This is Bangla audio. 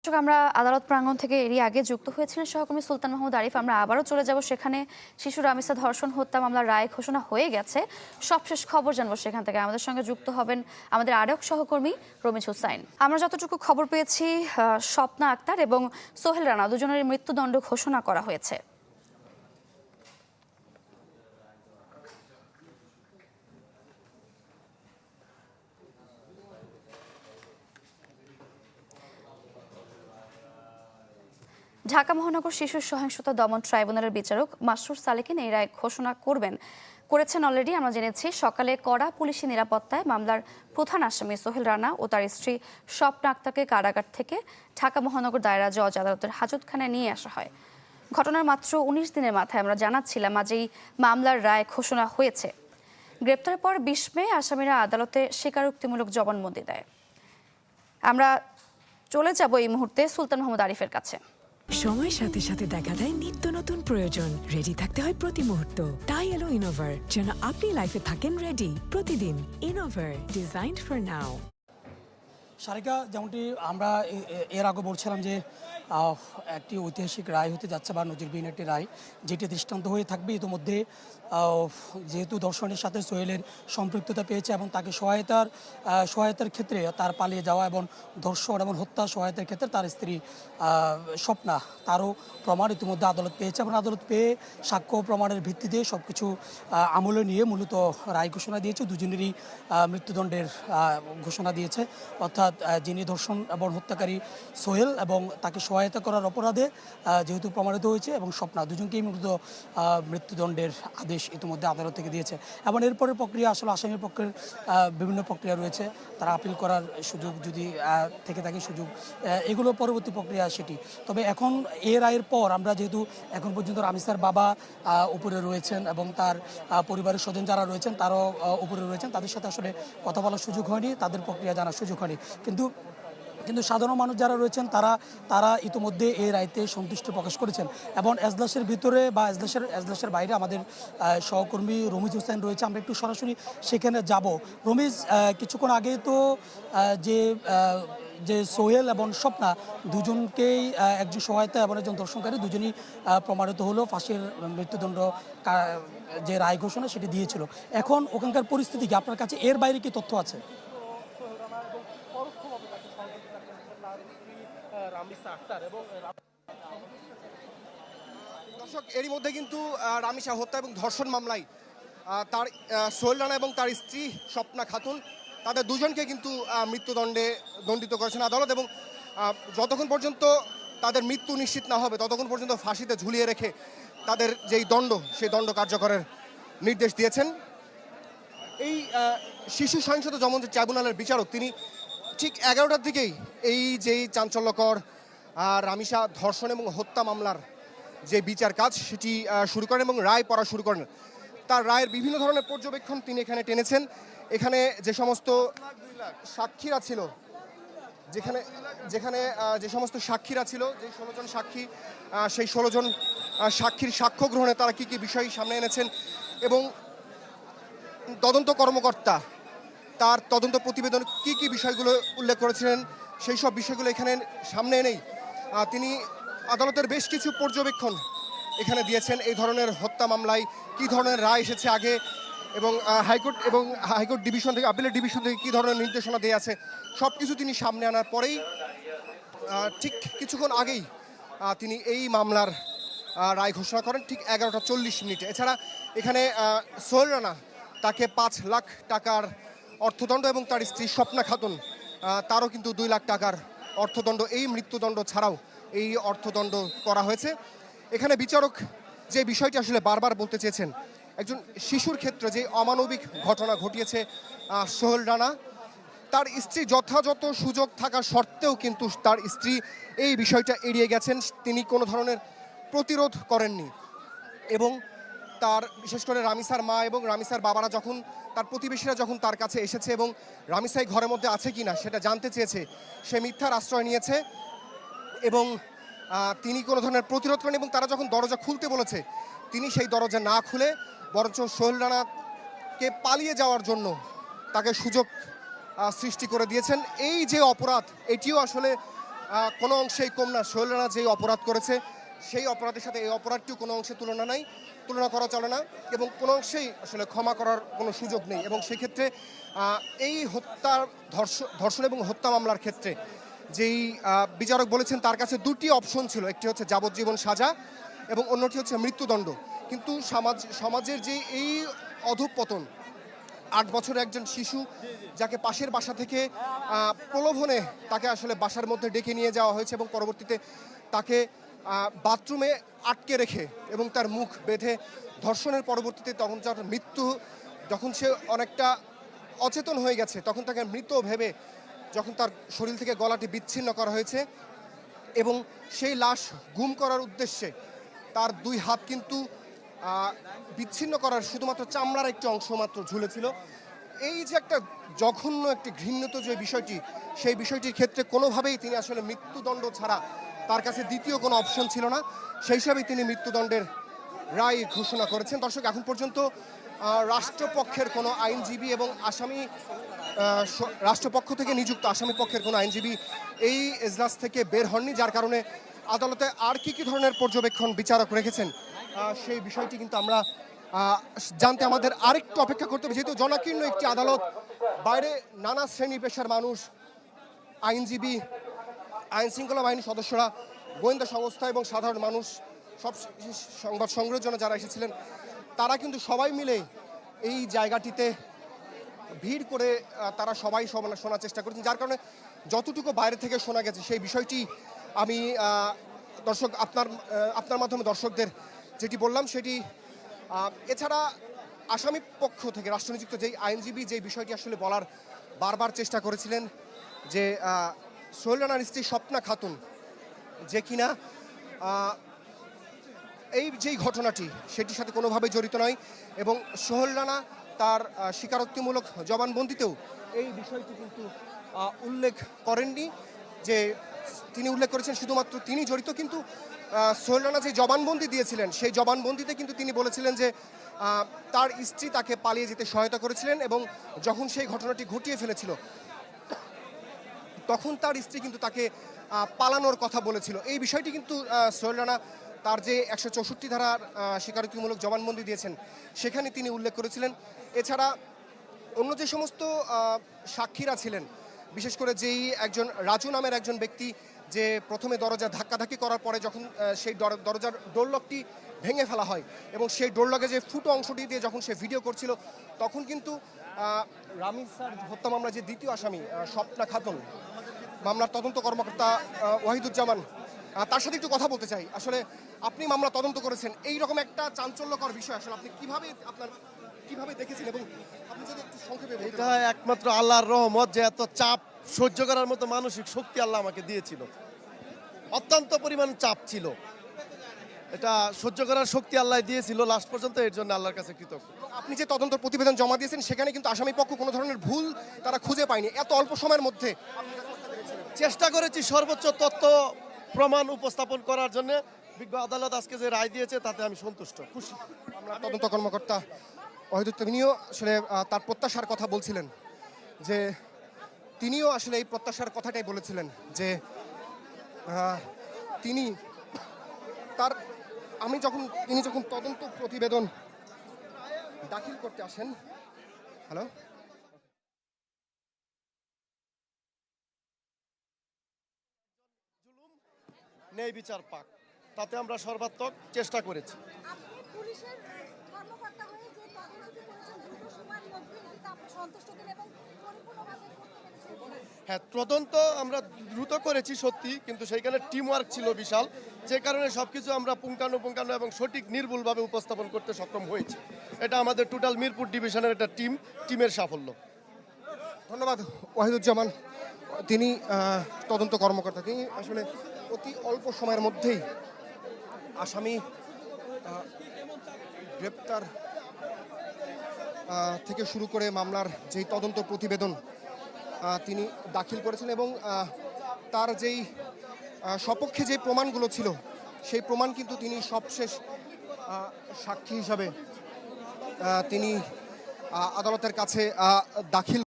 আমরা আদালত প্রাঙ্গণ থেকে এরই আগে যুক্ত হয়েছিলেন সহকর্মী সুলতান মাহমুদ আরিফ। আমরা আবারও চলে যাব সেখানে। শিশু রামিসা ধর্ষণ হত্যা মামলার রায় ঘোষণা হয়ে গেছে, সবশেষ খবর জানবো সেখান থেকে। আমাদের সঙ্গে যুক্ত হবেন আমাদের আরেক সহকর্মী রমিজ হুসাইন। আমরা যতটুকু খবর পেয়েছি, স্বপ্না আক্তার এবং সোহেল রানা দুজনের মৃত্যুদণ্ড ঘোষণা করা হয়েছে। ঢাকা মহানগর শিশু সহিংসতা দমন ট্রাইব্যুনালের বিচারক মাসরুর সালেকিন এই রায় ঘোষণা করেছেন অলরেডি। আমরা জেনেছি সকালে কড়া পুলিশি নিরাপত্তায় মামলার প্রধান আসামি সোহেল রানা ও তার স্ত্রী স্বপ্না আক্তারকে কারাগার থেকে ঢাকা মহানগর দায়রা জজ আদালতের হাজতখানায় নিয়ে আসা হয়। ঘটনার মাত্র ১৯ দিনের মাথায় আমরা জানাচ্ছিলাম আজ এই মামলার রায় ঘোষণা হয়েছে। গ্রেপ্তারের পর ২০ মে আসামিরা আদালতে স্বীকারোক্তিমূলক জবানবন্দি দেয়। আমরা চলে যাব এই মুহূর্তে সুলতান মাহমুদ আরিফের কাছে। সময়ের সাথে সাথে দেখা দেয় নিত্য নতুন প্রয়োজন। রেডি থাকতে হয় প্রতি মুহূর্ত। তাই এলো ইনোভার, যেন আপনি লাইফে থাকেন রেডি প্রতিদিন। Innova, designed for now. Sarika, যেমনটি আমরা এর আগে বলছিলাম যে একটি ঐতিহাসিক রায় হতে যাচ্ছে বা নজিরবিহীন একটি রায়, যেটি দৃষ্টান্ত হয়ে থাকবে। ইতিমধ্যে যেহেতু ধর্ষণের সাথে সোহেলের সম্পৃক্ততা পেয়েছে এবং তাকে সহায়তার ক্ষেত্রে তার পালিয়ে যাওয়া এবং ধর্ষণ এবং হত্যা সহায়তার ক্ষেত্রে তার স্ত্রী স্বপ্না, তারও প্রমাণ ইতিমধ্যে আদালত পেয়েছে এবং আদালত পেয়ে সাক্ষ্য প্রমাণের ভিত্তিতে সব কিছু আমলে নিয়ে মূলত রায় ঘোষণা দিয়েছে। দুজনেরই মৃত্যুদণ্ডের ঘোষণা দিয়েছে। অর্থাৎ যিনি ধর্ষণ এবং হত্যাকারী সোহেল এবং তাকে সহায়তা করার অপরাধে যেহেতু প্রমাণিত হয়েছে, এবং স্বপ্না, দুজনকেই মূলত মৃত্যুদণ্ডের আদেশ ইতিমধ্যে আদালত থেকে দিয়েছে। এবং এরপরের প্রক্রিয়া আসলে আসামির পক্ষের বিভিন্ন প্রক্রিয়া রয়েছে। তারা আপিল করার সুযোগ যদি থেকে থাকে, সুযোগ এগুলো পরবর্তী প্রক্রিয়া সেটি। তবে এখন এ রায়ের পর আমরা যেহেতু এখন পর্যন্ত রামিসার বাবা উপরে রয়েছেন এবং তার পরিবারের স্বজন যারা রয়েছেন তারাও উপরে রয়েছেন, তাদের সাথে আসলে কথা বলার সুযোগ হয়নি, তাদের প্রক্রিয়া জানার সুযোগ হয়নি। কিন্তু সাধারণ মানুষ যারা রয়েছেন তারা ইতিমধ্যে এই রায়তে সন্তুষ্টি প্রকাশ করেছেন। এবং এজলাসের ভিতরে বা এজলাসের বাইরে আমাদের সহকর্মী রমিজ হোসেন রয়েছে, আমরা একটু সরাসরি সেখানে যাব। রমিজ, কিছুক্ষণ আগেই তো যে সোহেল এবং স্বপ্না দুজনকেই একজন সহায়তা এবং একজন দর্শনকারী দুজনই প্রমাণিত হলো, ফাঁসির মৃত্যুদণ্ড যে রায় ঘোষণা সেটি দিয়েছিল। এখন ওখানকার পরিস্থিতি কি, আপনার কাছে এর বাইরে কি তথ্য আছে? দর্শক, এরই মধ্যে কিন্তু রামিসা হত্যা এবং ধর্ষণ মামলায় তার সোহেল রানা এবং তার স্ত্রী স্বপ্না খাতুন, তাদের দুজনকে কিন্তু মৃত্যুদণ্ডে দণ্ডিত করেছেন আদালত। এবং যতক্ষণ পর্যন্ত তাদের মৃত্যু নিশ্চিত না হবে ততক্ষণ পর্যন্ত ফাঁসিতে ঝুলিয়ে রেখে তাদের যেই দণ্ড, সেই দণ্ড কার্যকরের নির্দেশ দিয়েছেন। এই শিশু সহিংসতা দমন ট্রাইব্যুনালের বিচারক তিনি ঠিক 11টার দিকেই এই যেই চাঞ্চল্যকর রামিসা ধর্ষণ এবং হত্যা মামলার যে বিচার কাজ সেটি শুরু করেন এবং রায় পড়া শুরু করেন। তার রায়ের বিভিন্ন ধরনের পর্যবেক্ষণ তিনি এখানে টেনেছেন। এখানে যে সমস্ত সাক্ষীরা ছিল, যেখানে যে সমস্ত সাক্ষীরা ছিল, যে 16 জন সাক্ষী, সেই 16 জন সাক্ষীর সাক্ষ্য গ্রহণে তারা কি কি বিষয় সামনে এনেছেন এবং তদন্ত কর্মকর্তা তার তদন্ত প্রতিবেদন কি কি বিষয়গুলো উল্লেখ করেছিলেন, সেই সব বিষয়গুলো এখানে সামনে এনেই তিনি আদালতের বেশ কিছু পর্যবেক্ষণ এখানে দিয়েছেন। এই ধরনের হত্যা মামলায় কী ধরনের রায় এসেছে আগে, এবং হাইকোর্ট ডিভিশন থেকে, আপিলের ডিভিশন থেকে কী ধরনের নির্দেশনা দেওয়া আছে, সব কিছু তিনি সামনে আনার পরেই ঠিক কিছুক্ষণ আগেই তিনি এই মামলার রায় ঘোষণা করেন ঠিক 11:40 এছাড়া এখানে সোহেল রানা, তাকে 5 লাখ টাকার অর্থদণ্ড এবং তার স্ত্রী স্বপ্না খাতুন, তারও কিন্তু 2 লাখ টাকার অর্থদণ্ড, এই মৃত্যুদণ্ড ছাড়াও এই অর্থদণ্ড করা হয়েছে। এখানে বিচারক যে বিষয়টি আসলে বারবার বলতে চেয়েছেন, একজন শিশুর ক্ষেত্রে যে অমানবিক ঘটনা ঘটিয়েছে সোহেল রানা, তার স্ত্রী যথাযথ সুযোগ থাকা সত্ত্বেও কিন্তু তার স্ত্রী এই বিষয়টা এড়িয়ে গেছেন। তিনি কোনো ধরনের প্রতিরোধ করেননি এবং তার বিশেষ করে রামিসার মা এবং রামিসার বাবারা যখন, তার প্রতিবেশীরা যখন তার কাছে এসেছে এবং রামিসাই ঘরের মধ্যে আছে কিনা সেটা জানতে চেয়েছে, সে মিথ্যার আশ্রয় নিয়েছে এবং তিনি কোনো ধরনের প্রতিরোধ করেন। এবং তারা যখন দরজা খুলতে বলেছে তিনি সেই দরজা না খুলে বরঞ্চ সোহেল রানাকে পালিয়ে যাওয়ার জন্য তাকে সুযোগ সৃষ্টি করে দিয়েছেন। এই যে অপরাধ, এটিও আসলে কোনো অংশেই কম না। সোহেল রানা যেই অপরাধ করেছে সেই অপরাধের সাথে এই অপরাধটিও কোনো অংশে তুলনা করা চলে না, এবং কোনো অংশেই আসলে ক্ষমা করার কোনো সুযোগ নেই। এবং সেক্ষেত্রে এই ধর্ষণ এবং হত্যা মামলার ক্ষেত্রে যেই বিচারক বলেছেন তার কাছে দুটি অপশন ছিল, একটি হচ্ছে যাবজ্জীবন সাজা এবং অন্যটি হচ্ছে মৃত্যুদণ্ড। কিন্তু সমাজের যে এই অধঃপতন, 8 বছরের একজন শিশু যাকে পাশের বাসা থেকে প্রলোভনে তাকে আসলে বাসার মধ্যে ডেকে নিয়ে যাওয়া হয়েছে এবং পরবর্তীতে তাকে বাথরুমে আটকে রেখে এবং তার মুখ বেঁধে ধর্ষণের পরবর্তীতে তখন যার মৃত্যু, যখন সে অনেকটা অচেতন হয়ে গেছে তখন তাকে মৃত ভেবে যখন তার শরীর থেকে গলাটি বিচ্ছিন্ন করা হয়েছে এবং সেই লাশ গুম করার উদ্দেশ্যে তার 2 হাত কিন্তু বিচ্ছিন্ন করার শুধুমাত্র চামড়ার একটি অংশ মাত্র ঝুলেছিল। এই যে একটা জঘন্য একটি ঘৃণ্যত যে বিষয়টি, সেই বিষয়টির ক্ষেত্রে কোনোভাবেই তিনি আসলে মৃত্যুদণ্ড ছাড়া তার কাছে দ্বিতীয় কোনো অপশন ছিল না, সেই হিসাবেই তিনি মৃত্যুদণ্ডের রায় ঘোষণা করেছেন। দর্শক, এখন পর্যন্ত রাষ্ট্রপক্ষের কোনো আইনজীবী এবং রাষ্ট্রপক্ষ থেকে নিযুক্ত আসামি পক্ষের কোনো আইনজীবী এই এজলাস থেকে বের হননি, যার কারণে আদালতে আর কি ধরনের পর্যবেক্ষণ বিচারক রেখেছেন সেই বিষয়টি কিন্তু আমরা জানতে আমাদের আরেকটু অপেক্ষা করতে হবে। যেহেতু জনাকীর্ণ একটি আদালত, বাইরে নানা শ্রেণী পেশার মানুষ, আইনজীবী, আইন শৃঙ্খলা বাহিনীর সদস্যরা, গোয়েন্দা সংস্থা এবং সাধারণ মানুষ, সব সংবাদ সংগ্রহের জন্য যারা এসেছিলেন তারা কিন্তু সবাই মিলে এই জায়গাটিতে ভিড় করে তারা সবাই শোনার চেষ্টা করেছেন, যার কারণে যতটুকু বাইরে থেকে শোনা গেছে সেই বিষয়টি আমি দর্শক আপনার মাধ্যমে দর্শকদের যেটি বললাম সেটি। এছাড়া আসামি পক্ষ থেকে রাষ্ট্রনিযুক্ত যেই আইনজীবী যেই বিষয়টি আসলে বলার বারবার চেষ্টা করেছিলেন যে সোহেল রানার স্ত্রী স্বপ্না খাতুন যে কিনা এই যেই ঘটনাটি সেটির সাথে কোনোভাবে জড়িত নয়, এবং সোহেল রানা তার স্বীকারোক্তিমূলক জবানবন্দিতেও এই বিষয়টি কিন্তু উল্লেখ করেননি, যে তিনি উল্লেখ করেছেন শুধুমাত্র তিনি জড়িত। কিন্তু সোহেল রানা যে জবানবন্দি দিয়েছিলেন সেই জবানবন্দিতে কিন্তু তিনি বলেছিলেন যে তার স্ত্রী তাকে পালিয়ে যেতে সহায়তা করেছিলেন এবং যখন সেই ঘটনাটি ঘটিয়ে ফেলেছিল তখন তার স্ত্রী কিন্তু তাকে পালানোর কথা বলেছিল। এই বিষয়টি কিন্তু সোহেল রানা তার যে 164 ধারার স্বীকারোক্তিমূলক জবানবন্দি দিয়েছেন সেখানে তিনি উল্লেখ করেছিলেন। এছাড়া অন্য যে সমস্ত সাক্ষীরা ছিলেন, বিশেষ করে যেই একজন রাজু নামের একজন ব্যক্তি যে প্রথমে দরজা ধাক্কাধাক্কি করার পরে যখন সেই দরজার ডোরলকটি ভেঙে ফেলা হয় এবং সেই ডোরলকে যে ফুটো অংশটি দিয়ে যখন সে ভিডিও করছিল তখন কিন্তু রামিজ স্যার হত্যা মামলার যে দ্বিতীয় আসামি স্বপ্না খাতুন, মামলার তদন্ত কর্মকর্তা ওয়াহিদুজ্জামান, তার সাথে একটু কথা বলতে চাই। আসলে আপনি মামলা তদন্ত করেছেন, এই রকম একটা চাঞ্চল্যকর বিষয় আসলে আপনি কিভাবে দেখেছেন এবং আপনি যদি একটু সংক্ষেপে বলতেন। এটা একমাত্র আল্লাহর রহমত যে এত চাপ সহ্য করার মতো মানসিক শক্তি আল্লাহ আমাকে দিয়েছিল। অত্যন্ত পরিমাণ চাপ ছিল, এটা সহ্য করার শক্তি আল্লাহ দিয়েছিল লাস্ট পর্যন্ত, এর জন্য আল্লাহর কাছে কৃতজ্ঞ। আপনি যে তদন্ত প্রতিবেদন জমা দিয়েছেন সেখানে কিন্তু আসামি পক্ষ কোনো ধরনের ভুল তারা খুঁজে পায়নি, এত অল্প সময়ের মধ্যে চেষ্টা করেছি সর্বোচ্চ তথ্য প্রমাণ উপস্থাপন করার জন্য। বিজ্ঞ আদালত আজকে যে রায় দিয়েছে তাতে আমি সন্তুষ্ট, খুশি। তদন্ত কর্মকর্তা তিনিও আসলে তার প্রত্যাশার কথা বলছিলেন, যে তিনিও আসলে এই প্রত্যাশার কথাটাই বলেছিলেন যে তিনি যখন তদন্ত প্রতিবেদন দাখিল করতে আসেন। হ্যালো, ন্যায় বিচার পাক, তাতে আমরা সর্বাত্মক চেষ্টা করেছি। আপনি পুলিশের কর্মকর্তা হয়ে যে তদন্তটি করেছেন দ্রুত সময়ের মধ্যে এটা আপনি সন্তুষ্ট কিনা এবং পরিপূর্ণভাবে করতে পেরেছেন? হ্যাঁ, তদন্ত আমরা দ্রুত করেছি সত্যি, কিন্তু সেইখানে টিম ওয়ার্ক ছিল বিশাল, যে কারণে সবকিছু আমরা পুঙ্খানুপুঙ্খানু এবং সঠিক নির্ভুলভাবে উপস্থাপন করতে সক্ষম হয়েছি। এটা আমাদের টোটাল মিরপুর ডিভিশনের একটা টিমের সাফল্য। ধন্যবাদ ওয়াহিদুজ্জামান, তিনি তদন্ত কর্মকর্তা। তিনি আসলে অতি অল্প সময়ের মধ্যেই আসামি গ্রেপ্তার থেকে শুরু করে মামলার যেই তদন্ত প্রতিবেদন তিনি দাখিল করেছেন এবং তার যেই সপক্ষে যে প্রমাণগুলো ছিল সেই প্রমাণ কিন্তু তিনি সবশেষ সাক্ষী হিসাবে তিনি আদালতের কাছে দাখিল